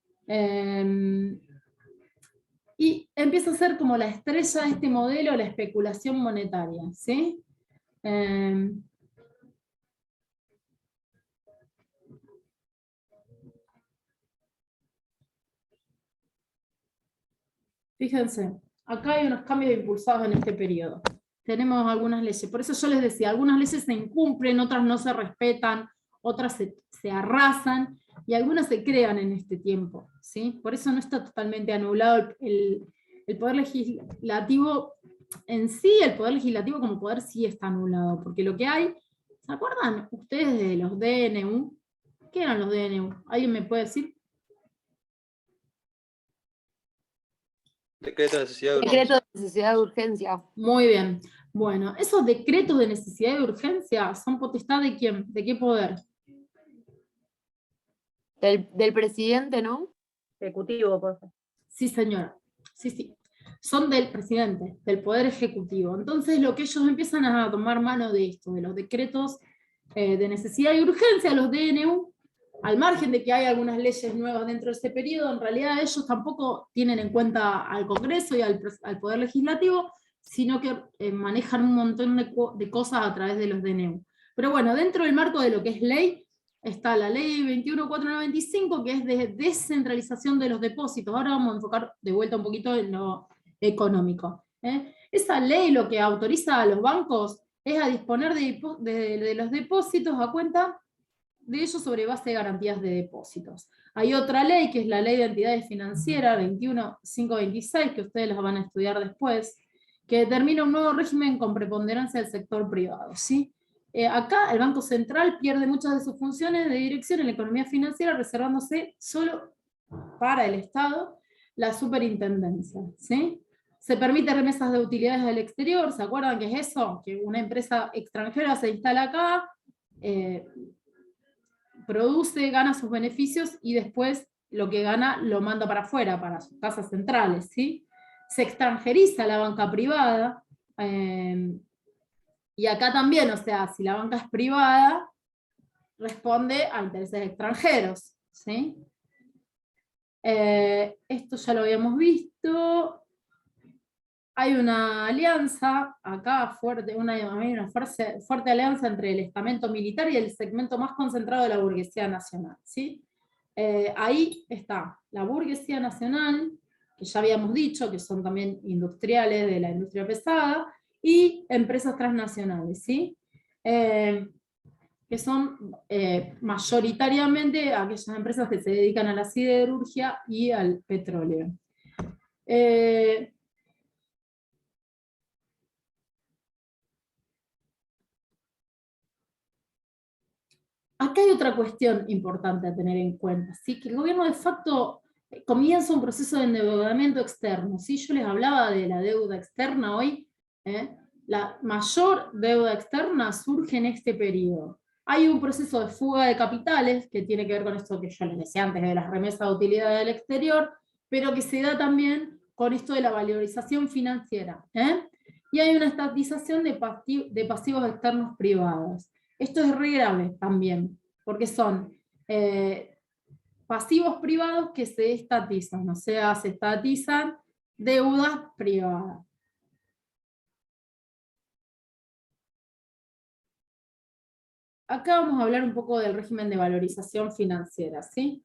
y empieza a ser como la estrella de este modelo, la especulación monetaria, ¿sí? Fíjense, acá hay unos cambios impulsados en este periodo. Tenemos algunas leyes, por eso yo les decía, algunas leyes se incumplen, otras no se respetan, otras se arrasan, y algunas se crean en este tiempo, ¿sí? Por eso no está totalmente anulado el poder legislativo en sí, el poder legislativo como poder sí está anulado, porque lo que hay, ¿se acuerdan ustedes de los DNU? ¿Qué eran los DNU? ¿Alguien me puede decir? Decreto de necesidad de urgencia. Decreto de necesidad de urgencia. Muy bien. Bueno, esos decretos de necesidad de urgencia son potestad ¿de quién? ¿De qué poder? Del presidente, ¿no? Ejecutivo, por favor. Sí, señora. Sí, sí. Son del presidente, del poder ejecutivo. Entonces lo que ellos empiezan a tomar mano de esto, de los decretos de necesidad y urgencia, los DNU, al margen de que hay algunas leyes nuevas dentro de este periodo, en realidad ellos tampoco tienen en cuenta al Congreso y al Poder Legislativo, sino que manejan un montón de cosas a través de los DNU. Pero bueno, dentro del marco de lo que es ley, está la ley 21.495, que es de descentralización de los depósitos. Ahora vamos a enfocar de vuelta un poquito en lo económico. Esa ley lo que autoriza a los bancos es a disponer de los depósitos a cuenta de ellos sobre base de garantías de depósitos. Hay otra ley, que es la Ley de Entidades Financieras 21.526, que ustedes las van a estudiar después, que determina un nuevo régimen con preponderancia del sector privado, ¿sí? Acá el Banco Central pierde muchas de sus funciones de dirección en la economía financiera, reservándose solo para el Estado la superintendencia, ¿sí? Se permite remesas de utilidades al exterior. ¿Se acuerdan qué es eso? Que una empresa extranjera se instala acá, produce, gana sus beneficios y después lo que gana lo manda para afuera, para sus casas centrales, ¿sí? Se extranjeriza la banca privada, y acá también, o sea, si la banca es privada, responde a intereses extranjeros, ¿sí? Esto ya lo habíamos visto. Hay una alianza, acá fuerte, una fuerte alianza entre el estamento militar y el segmento más concentrado de la burguesía nacional, ¿sí? Ahí está la burguesía nacional, que ya habíamos dicho, que son también industriales de la industria pesada, y empresas transnacionales, ¿sí? Que son mayoritariamente aquellas empresas que se dedican a la siderurgia y al petróleo. Acá hay otra cuestión importante a tener en cuenta, ¿sí? Que el gobierno de facto comienza un proceso de endeudamiento externo, ¿sí? Yo les hablaba de la deuda externa hoy, ¿eh? La mayor deuda externa surge en este periodo. Hay un proceso de fuga de capitales, que tiene que ver con esto que yo les decía antes, de las remesas de utilidad del exterior, pero que se da también con esto de la valorización financiera, ¿eh? Y hay una estatización de pasivos externos privados. Esto es re grave también, porque son pasivos privados que se estatizan, o sea, se estatizan deudas privadas. Acá vamos a hablar un poco del régimen de valorización financiera, ¿sí?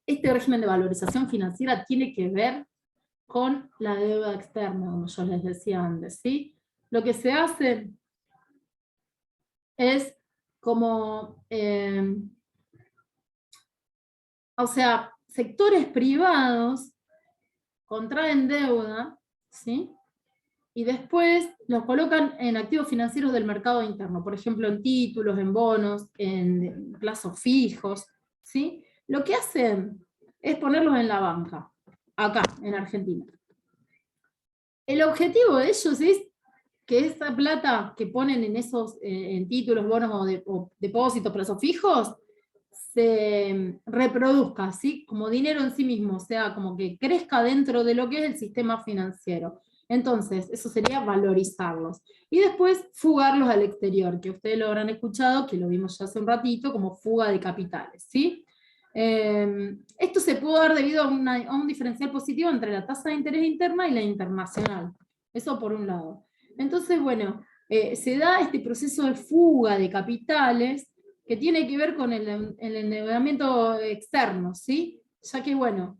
Este régimen de valorización financiera tiene que ver con la deuda externa, como yo les decía antes, ¿sí? Lo que se hace es como, o sea, sectores privados contraen deuda, ¿sí? Y después los colocan en activos financieros del mercado interno, por ejemplo, en títulos, en bonos, en plazos fijos, ¿sí? Lo que hacen es ponerlos en la banca, acá, en Argentina. El objetivo de ellos es que esa plata que ponen en esos en títulos, bonos o depósitos, plazos fijos, se reproduzca, ¿sí? Como dinero en sí mismo, o sea, como que crezca dentro de lo que es el sistema financiero. Entonces, eso sería valorizarlos. Y después, fugarlos al exterior, que ustedes lo habrán escuchado, que lo vimos ya hace un ratito, como fuga de capitales, ¿sí? Esto se pudo dar debido a un diferencial positivo entre la tasa de interés interna y la internacional. Eso por un lado. Entonces, bueno, se da este proceso de fuga de capitales que tiene que ver con el endeudamiento externo, ¿sí? Ya que, bueno,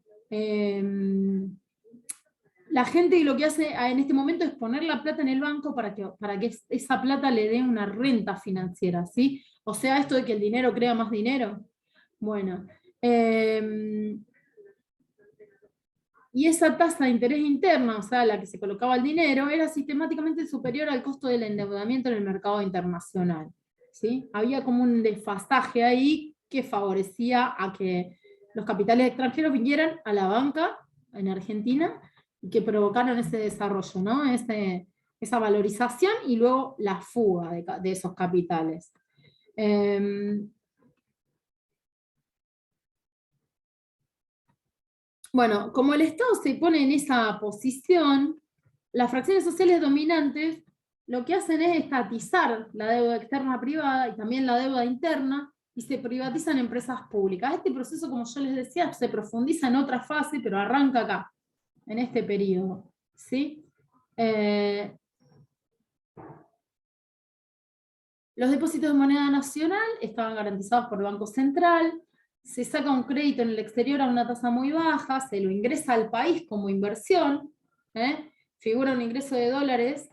la gente lo que hace en este momento es poner la plata en el banco para que esa plata le dé una renta financiera, ¿sí? O sea, esto de que el dinero crea más dinero. Bueno, y esa tasa de interés interna, o sea, la que se colocaba el dinero, era sistemáticamente superior al costo del endeudamiento en el mercado internacional, ¿sí? Había como un desfasaje ahí que favorecía a que los capitales extranjeros vinieran a la banca en Argentina y que provocaron ese desarrollo, ¿no? Esa valorización y luego la fuga de esos capitales. Bueno, como el Estado se pone en esa posición, las fracciones sociales dominantes lo que hacen es estatizar la deuda externa privada y también la deuda interna, y se privatizan empresas públicas. Este proceso, como yo les decía, se profundiza en otra fase, pero arranca acá, en este periodo, ¿sí? Los depósitos de moneda nacional estaban garantizados por el Banco Central, se saca un crédito en el exterior a una tasa muy baja, se lo ingresa al país como inversión, figura un ingreso de dólares,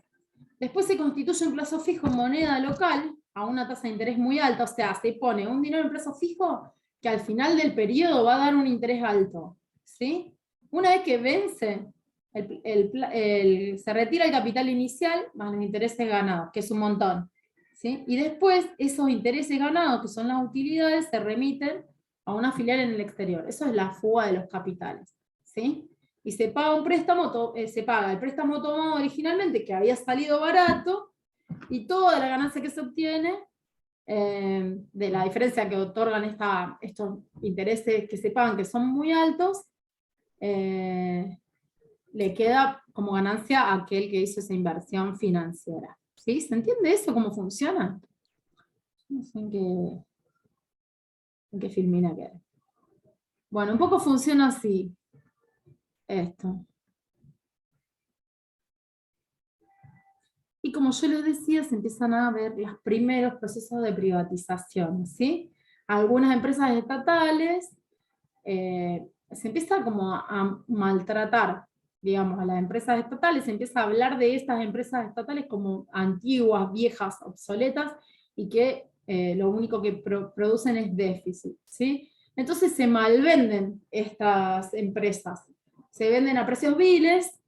después se constituye un plazo fijo en moneda local a una tasa de interés muy alta, o sea, se pone un dinero en plazo fijo que al final del periodo va a dar un interés alto, ¿sí? Una vez que vence, se retira el capital inicial más los intereses ganados, que es un montón, ¿sí? Y después esos intereses ganados, que son las utilidades, se remiten a una filial en el exterior. Eso es la fuga de los capitales, ¿sí? Y se paga un préstamo, se paga el préstamo tomado originalmente, que había salido barato, y toda la ganancia que se obtiene de la diferencia que otorgan estos intereses que se pagan, que son muy altos, le queda como ganancia a aquel que hizo esa inversión financiera. ¿Sí? ¿Se entiende eso? ¿Cómo funciona? No sé en qué filmina queda. Bueno, un poco funciona así. Esto. Y como yo les decía, se empiezan a ver los primeros procesos de privatización, ¿sí? Algunas empresas estatales se empieza como a maltratar, digamos, a las empresas estatales, se empieza a hablar de estas empresas estatales como antiguas, viejas, obsoletas, y que lo único que producen es déficit, ¿sí? Entonces se malvenden estas empresas, se venden a precios viles,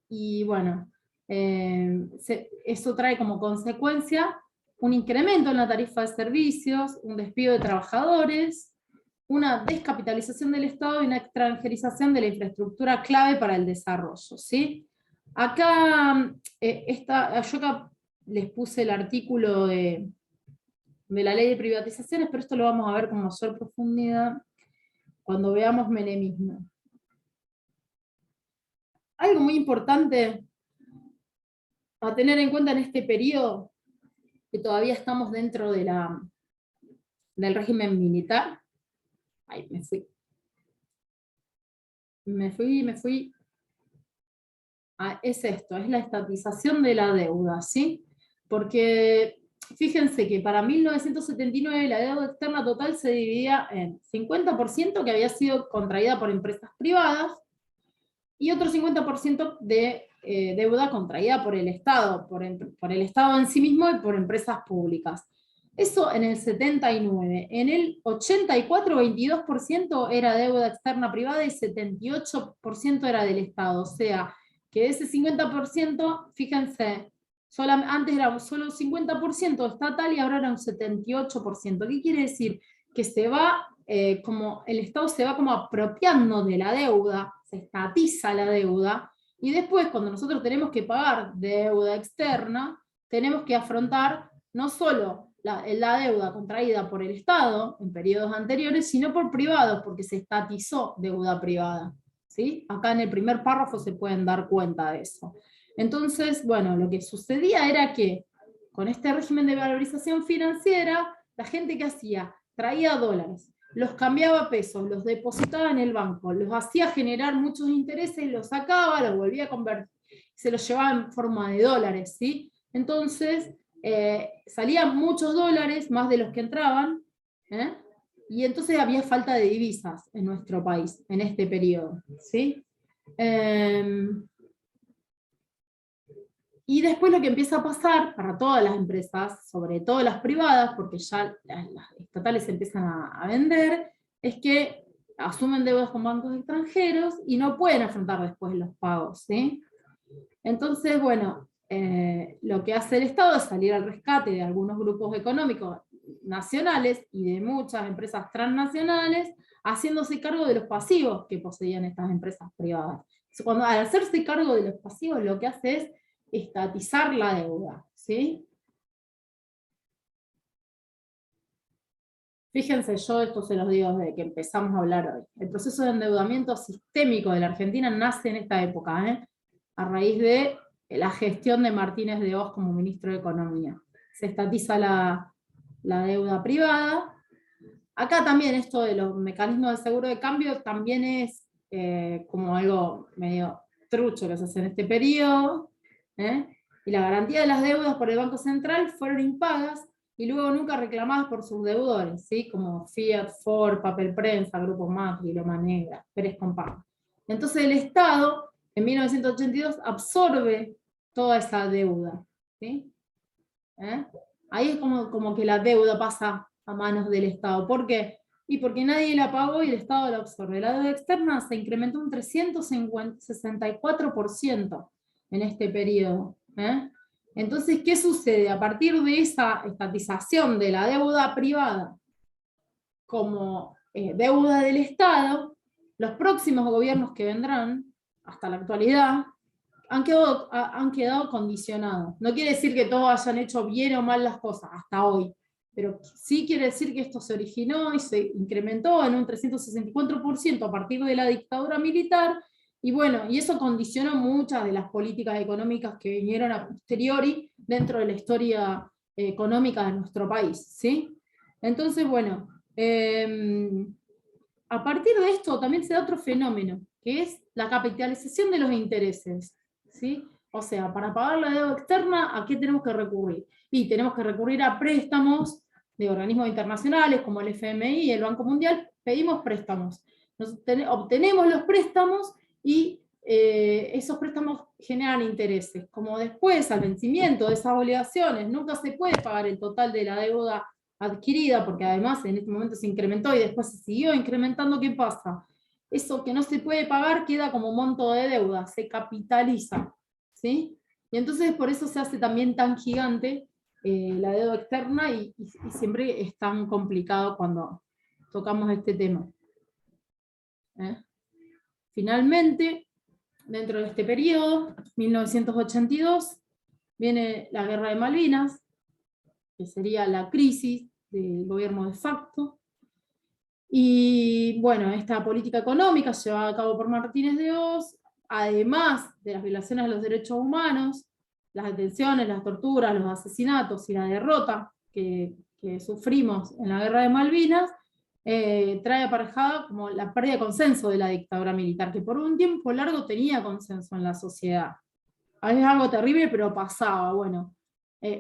y bueno, eso trae como consecuencia un incremento en la tarifa de servicios, un despido de trabajadores, una descapitalización del Estado y una extranjerización de la infraestructura clave para el desarrollo, ¿sí? Acá, yo acá les puse el artículo de la ley de privatizaciones, pero esto lo vamos a ver con mayor profundidad cuando veamos menemismo. Algo muy importante a tener en cuenta en este periodo, que todavía estamos dentro de del régimen militar. Ay, me fui. Es esto, es la estatización de la deuda, ¿sí? Porque fíjense que para 1979 la deuda externa total se dividía en 50% que había sido contraída por empresas privadas, y otro 50% de deuda contraída por el Estado, por el Estado en sí mismo y por empresas públicas. Eso en el 79. En el 84, 22% era deuda externa privada y 78% era del Estado. O sea, que de ese 50%, fíjense, antes era solo un 50% estatal y ahora era un 78%. ¿Qué quiere decir? Que se va, como el Estado se va como apropiando de la deuda, se estatiza la deuda, y después cuando nosotros tenemos que pagar deuda externa, tenemos que afrontar no solo la deuda contraída por el Estado en periodos anteriores, sino por privados, porque se estatizó deuda privada, ¿sí? Acá en el primer párrafo se pueden dar cuenta de eso. Entonces, bueno, lo que sucedía era que con este régimen de valorización financiera, la gente que hacía, traía dólares, los cambiaba a pesos, los depositaba en el banco, los hacía generar muchos intereses, los sacaba, los volvía a convertir, se los llevaba en forma de dólares, ¿sí? Entonces, salían muchos dólares, más de los que entraban, y entonces había falta de divisas en nuestro país, en este periodo, ¿sí? Y después lo que empieza a pasar para todas las empresas, sobre todo las privadas, porque ya las estatales empiezan a vender, es que asumen deudas con bancos extranjeros y no pueden afrontar después los pagos, ¿sí? Entonces, bueno, lo que hace el Estado es salir al rescate de algunos grupos económicos nacionales y de muchas empresas transnacionales, haciéndose cargo de los pasivos que poseían estas empresas privadas. Cuando, al hacerse cargo de los pasivos, lo que hace es estatizar la deuda, ¿sí? Fíjense, yo esto se los digo desde que empezamos a hablar hoy. El proceso de endeudamiento sistémico de la Argentina nace en esta época, a raíz de la gestión de Martínez de Hoz como ministro de Economía. Se estatiza la deuda privada. Acá también esto de los mecanismos de seguro de cambio también es como algo medio trucho que se hace en este periodo, y la garantía de las deudas por el Banco Central fueron impagas y luego nunca reclamadas por sus deudores, ¿sí? Como Fiat, Ford, Papel Prensa, Grupo Macri, Loma Negra, Pérez Compán. Entonces el Estado, en 1982, absorbe toda esa deuda, ¿sí? Ahí es como que la deuda pasa a manos del Estado. ¿Por qué? Y porque nadie la pagó y el Estado la absorbe. La deuda externa se incrementó un 364% en este periodo. Entonces, ¿qué sucede? A partir de esa estatización de la deuda privada como deuda del Estado, los próximos gobiernos que vendrán, hasta la actualidad, han quedado condicionados. No quiere decir que todos hayan hecho bien o mal las cosas hasta hoy, pero sí quiere decir que esto se originó y se incrementó en un 364% a partir de la dictadura militar, y bueno, y eso condicionó muchas de las políticas económicas que vinieron a posteriori dentro de la historia económica de nuestro país, ¿sí? Entonces, bueno, a partir de esto también se da otro fenómeno, que es la capitalización de los intereses, ¿sí? O sea, para pagar la deuda externa, ¿a qué tenemos que recurrir? Y tenemos que recurrir a préstamos de organismos internacionales como el FMI y el Banco Mundial, pedimos préstamos. Obtenemos los préstamos y esos préstamos generan intereses. Como después, al vencimiento de esas obligaciones, nunca se puede pagar el total de la deuda adquirida, porque además en este momento se incrementó y después se siguió incrementando, ¿qué pasa? Eso que no se puede pagar queda como monto de deuda, se capitaliza, ¿sí? Y entonces por eso se hace también tan gigante la deuda externa y siempre es tan complicado cuando tocamos este tema. Finalmente, dentro de este periodo, 1982, viene la Guerra de Malvinas, que sería la crisis del gobierno de facto, y bueno, esta política económica llevada a cabo por Martínez de Hoz, además de las violaciones de los derechos humanos, las detenciones, las torturas, los asesinatos y la derrota que sufrimos en la Guerra de Malvinas, trae aparejada como la pérdida de consenso de la dictadura militar, que por un tiempo largo tenía consenso en la sociedad. Es algo terrible, pero pasaba, bueno.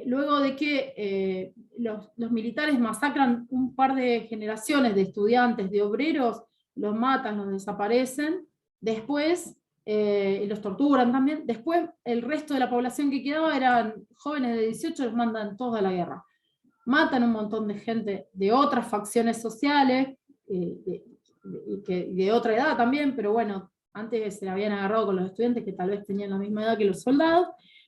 Luego de que los militares masacran un par de generaciones de estudiantes, de obreros, los matan, los desaparecen, después los torturan también, después el resto de la población que quedaba eran jóvenes de 18, los mandan todos a la guerra. Matan un montón de gente de otras facciones sociales, de otra edad también, pero bueno, antes se la habían agarrado con los estudiantes que tal vez tenían la misma edad que los soldados.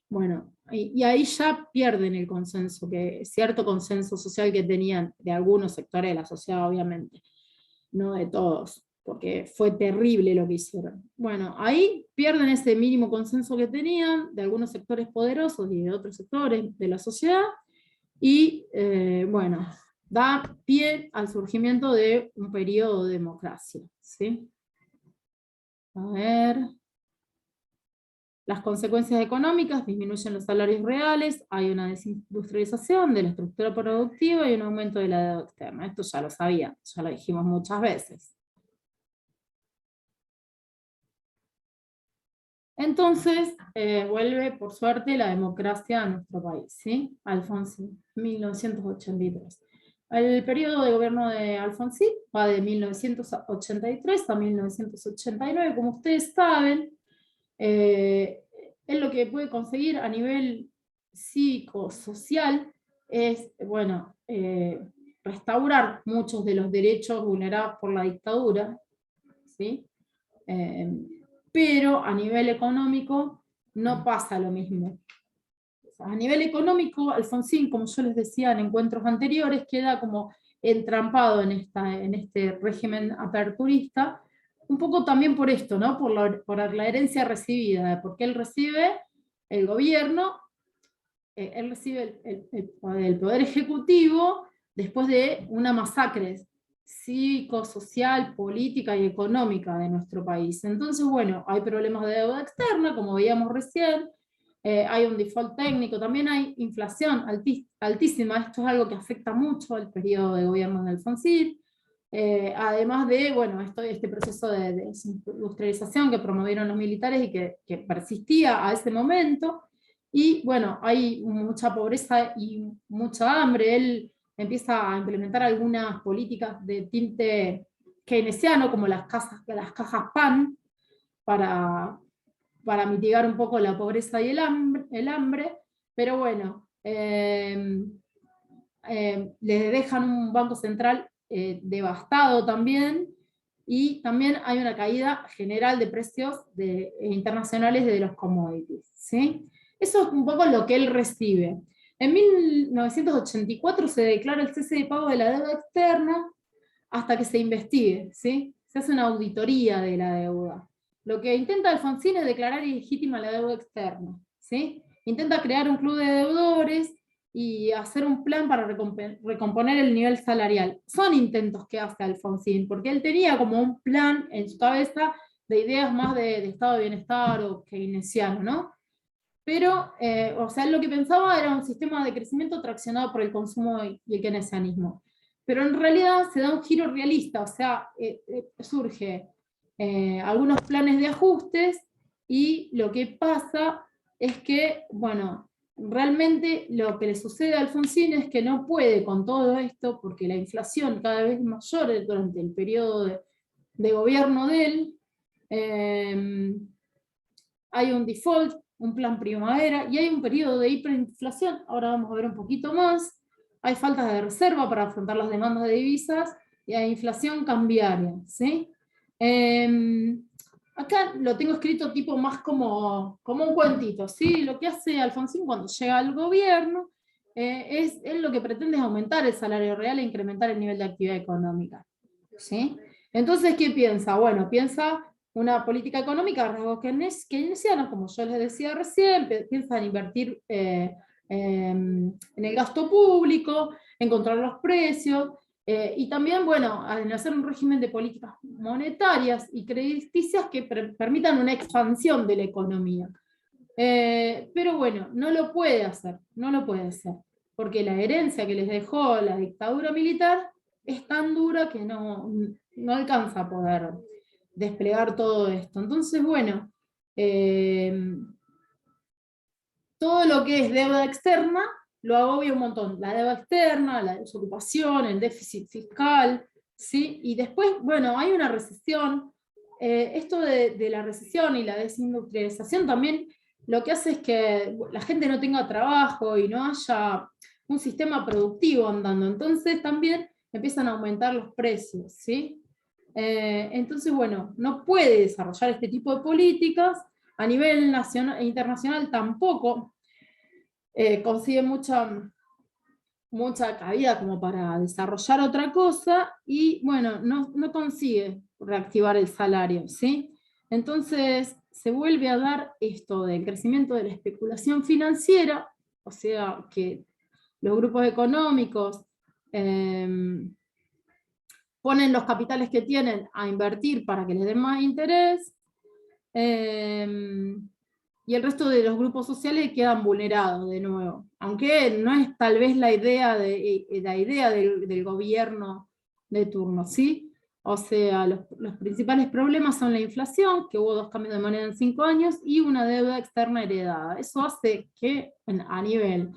Bueno, y ahí ya pierden el consenso, cierto consenso social que tenían de algunos sectores de la sociedad, obviamente, no de todos, porque fue terrible lo que hicieron. Bueno, ahí pierden ese mínimo consenso que tenían de algunos sectores poderosos y de otros sectores de la sociedad, y bueno, da pie al surgimiento de un periodo de democracia, ¿sí? A ver. Las consecuencias económicas: disminuyen los salarios reales, hay una desindustrialización de la estructura productiva y un aumento de la deuda externa. Esto ya lo sabían, ya lo dijimos muchas veces. Entonces, vuelve por suerte la democracia a nuestro país, ¿sí? Alfonsín, 1983. El periodo de gobierno de Alfonsín va de 1983 a 1989, como ustedes saben. Él lo que puede conseguir a nivel psicosocial es, bueno, restaurar muchos de los derechos vulnerados por la dictadura, ¿sí? Pero a nivel económico no pasa lo mismo. A nivel económico, Alfonsín, como yo les decía en encuentros anteriores, queda como entrampado en este régimen aperturista, un poco también por esto, ¿no? Por la herencia recibida, porque él recibe el gobierno, él recibe el poder ejecutivo después de una masacre psicosocial, política y económica de nuestro país. Entonces, bueno, hay problemas de deuda externa, como veíamos recién, hay un default técnico, también hay inflación altísima, esto es algo que afecta mucho al periodo de gobierno de Alfonsín, además de, bueno, este proceso de desindustrialización que promovieron los militares y que persistía a ese momento, y bueno, hay mucha pobreza y mucha hambre. Él empieza a implementar algunas políticas de tinte keynesiano, como las cajas PAN, para mitigar un poco la pobreza y el hambre, pero bueno, le dejan un banco central devastado también, y también hay una caída general de precios internacionales de los commodities, ¿sí? Eso es un poco lo que él recibe. En 1984 se declara el cese de pago de la deuda externa hasta que se investigue, ¿sí? Se hace una auditoría de la deuda. Lo que intenta Alfonsín es declarar ilegítima la deuda externa, ¿sí? Intenta crear un club de deudores y hacer un plan para recomponer el nivel salarial. Son intentos que hace Alfonsín, porque él tenía como un plan en su cabeza de ideas más de estado de bienestar o keynesiano, ¿no? Pero, o sea, él lo que pensaba era un sistema de crecimiento traccionado por el consumo y el keynesianismo. Pero en realidad se da un giro realista, o sea, surge algunos planes de ajustes, y lo que pasa es que, bueno, realmente lo que le sucede a Alfonsín es que no puede con todo esto, porque la inflación cada vez es mayor durante el periodo de gobierno de él. Hay un default, un plan primavera, y hay un periodo de hiperinflación. Ahora vamos a ver un poquito más. Hay falta de reserva para afrontar las demandas de divisas, y hay inflación cambiaria, ¿sí? Acá lo tengo escrito tipo más como un cuentito, ¿sí? Lo que hace Alfonsín cuando llega al gobierno él lo que pretende es aumentar el salario real e incrementar el nivel de actividad económica, ¿sí? Entonces, ¿qué piensa? Bueno, piensa una política económica de rasgos keynesianos, como yo les decía recién, piensa en invertir en el gasto público, en controlar los precios, y también, bueno, en hacer un régimen de políticas monetarias y crediticias que permitan una expansión de la economía. Pero bueno, no lo puede hacer, porque la herencia que les dejó la dictadura militar es tan dura que no alcanza a poder desplegar todo esto. Entonces, bueno, todo lo que es deuda externa lo agobia un montón. La deuda externa, la desocupación, el déficit fiscal, ¿sí? Y después, bueno, hay una recesión. Esto de la recesión y la desindustrialización también lo que hace es que la gente no tenga trabajo y no haya un sistema productivo andando. Entonces también empiezan a aumentar los precios, ¿sí? Entonces, bueno, no puede desarrollar este tipo de políticas. A nivel nacional e internacional tampoco consigue mucha cabida como para desarrollar otra cosa, y bueno, no consigue reactivar el salario, ¿sí? Entonces se vuelve a dar esto del crecimiento de la especulación financiera, o sea que los grupos económicos ponen los capitales que tienen a invertir para que les den más interés, y el resto de los grupos sociales quedan vulnerados de nuevo, aunque no es tal vez la idea del gobierno de turno, ¿sí? O sea, los principales problemas son la inflación, que hubo 2 cambios de moneda en 5 años, y una deuda externa heredada. Eso hace que a nivel,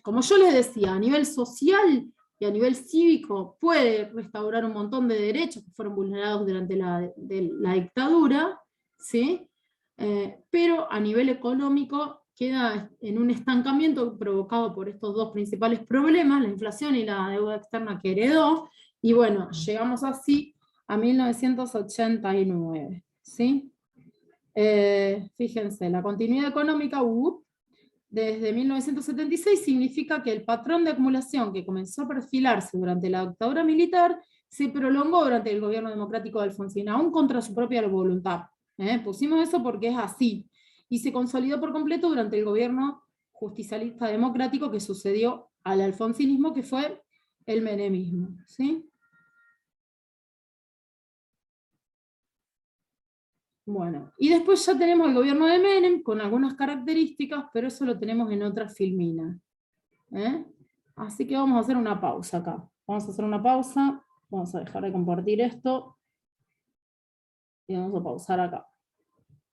como yo les decía, a nivel social y a nivel cívico puede restaurar un montón de derechos que fueron vulnerados durante la dictadura, ¿sí? Pero a nivel económico queda en un estancamiento provocado por estos 2 principales problemas, la inflación y la deuda externa que heredó, y bueno, llegamos así a 1989, ¿sí? Fíjense, la continuidad económica desde 1976 significa que el patrón de acumulación que comenzó a perfilarse durante la dictadura militar se prolongó durante el gobierno democrático de Alfonsín, aún contra su propia voluntad. Pusimos eso porque es así, y se consolidó por completo durante el gobierno justicialista democrático que sucedió al alfonsinismo, que fue el menemismo, ¿sí? Bueno, y después ya tenemos el gobierno de Menem con algunas características, pero eso lo tenemos en otra filmina. Así que vamos a hacer una pausa acá. Vamos a hacer una pausa, vamos a dejar de compartir esto, y vamos a pausar acá.